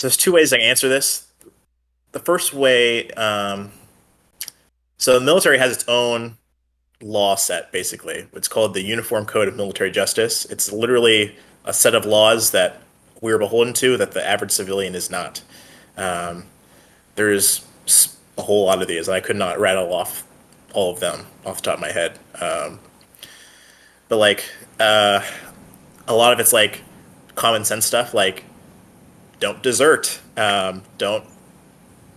So there's two ways I can answer this. The first way, so the military has its own law set, basically. It's called the Uniform Code of Military Justice. It's literally a set of laws that we're beholden to that the average civilian is not. Um, there's a whole lot of these, and I could not rattle off all of them off the top of my head. But like, uh, a lot of it's like common sense stuff, like don't desert, don't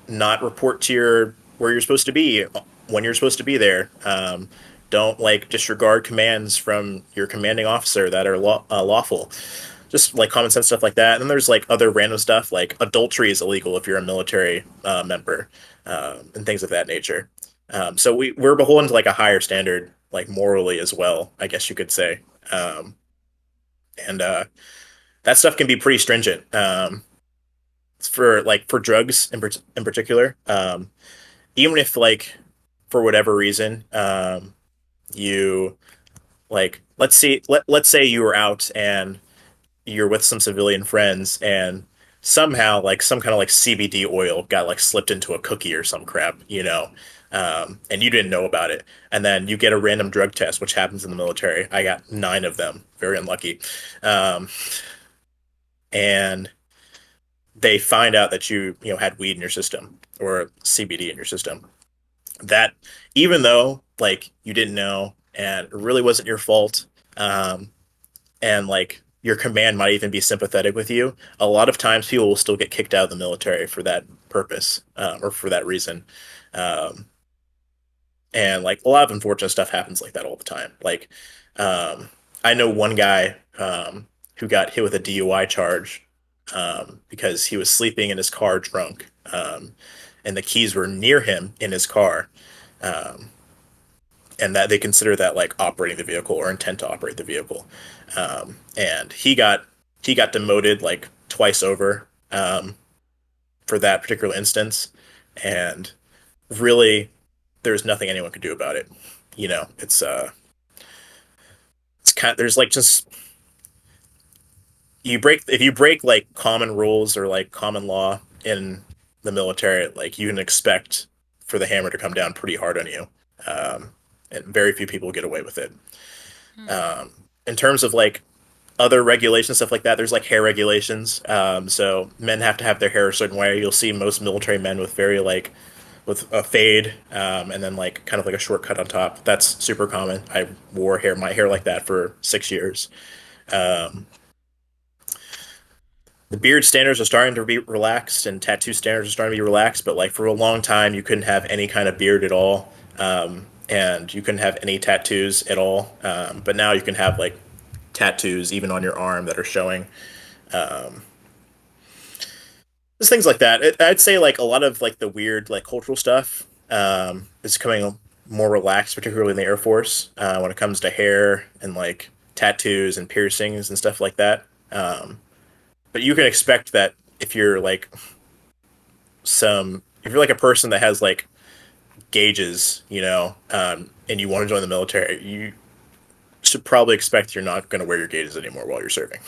not report to your where you're supposed to be when you're supposed to be there. Don't like disregard commands from your commanding officer that are lawful. Just like common sense stuff like that. And then there's like other random stuff like adultery is illegal if you're a military member, and things of that nature. So we're beholden to like a higher standard, like morally as well, I guess you could say. And that stuff can be pretty stringent. For like for drugs in particular. Even if like for whatever reason, you like let's say you were out and you're with some civilian friends and somehow like some kind of like CBD oil got like slipped into a cookie or some crap, and you didn't know about it. And then you get a random drug test, which happens in the military. I got nine of them, very unlucky. Um, and they find out that you had weed in your system or CBD in your system. That even though like you didn't know and it really wasn't your fault, um, and like your command might even be sympathetic with you, a lot of times people will still get kicked out of the military for that purpose, or for that reason. Um, and like a lot of unfortunate stuff happens like that all the time. Like, I know one guy who got hit with a DUI charge because he was sleeping in his car drunk, and the keys were near him in his car, um, and that they consider that like operating the vehicle or intent to operate the vehicle. And he got demoted like twice over, for that particular instance, and really, there's nothing anyone could do about it. It's kind of, there's like just you break if you break like common rules or like common law in the military, like you can expect for the hammer to come down pretty hard on you, um, and very few people get away with it. Hmm. Um, in terms of like other regulations, stuff like that, there's like hair regulations. So men have to have their hair a certain way. You'll see most military men with very like with a fade, and then like kind of like a short cut on top. That's super common. I wore my hair like that for 6 years. Um, the beard standards are starting to be relaxed, and tattoo standards are starting to be relaxed. But like for a long time, you couldn't have any kind of beard at all, and you couldn't have any tattoos at all. But now you can have like tattoos even on your arm that are showing. Um, just things like that. I'd say like a lot of like the weird like cultural stuff is becoming more relaxed, particularly in the Air Force, when it comes to hair and like tattoos and piercings and stuff like that. But you can expect that if you're like a person that has like gauges, and you want to join the military, you should probably expect you're not going to wear your gauges anymore while you're serving.